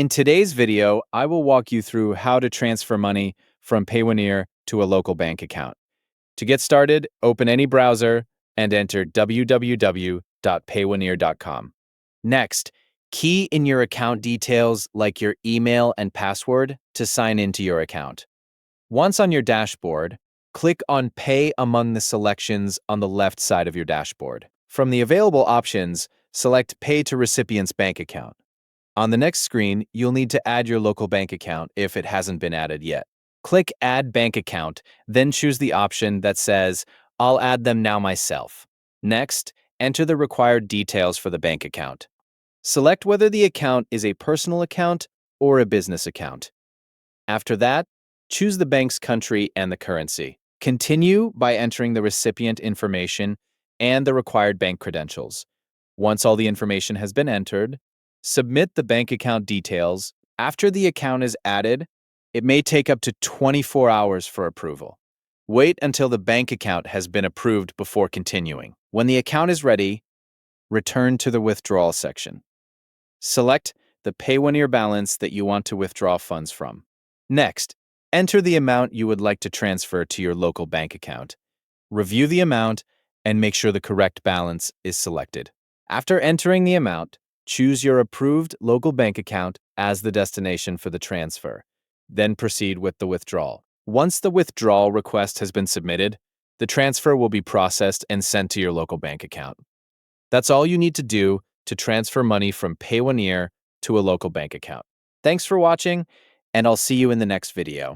In today's video, I will walk you through how to transfer money from Payoneer to a local bank account. To get started, open any browser and enter www.payoneer.com. Next, key in your account details like your email and password to sign into your account. Once on your dashboard, click on Pay among the selections on the left side of your dashboard. From the available options, select Pay to Recipient's bank account. On the next screen, you'll need to add your local bank account if it hasn't been added yet. Click Add Bank Account, then choose the option that says, I'll add them now myself. Next, enter the required details for the bank account. Select whether the account is a personal account or a business account. After that, choose the bank's country and the currency. Continue by entering the recipient information and the required bank credentials. Once all the information has been entered, submit the bank account details. After the account is added, it may take up to 24 hours for approval. Wait until the bank account has been approved before continuing. When the account is ready, return to the withdrawal section. Select the Payoneer balance that you want to withdraw funds from. Next, enter the amount you would like to transfer to your local bank account. Review the amount and make sure the correct balance is selected. After entering the amount, choose your approved local bank account as the destination for the transfer. Then proceed with the withdrawal. Once the withdrawal request has been submitted, the transfer will be processed and sent to your local bank account. That's all you need to do to transfer money from Payoneer to a local bank account. Thanks for watching, and I'll see you in the next video.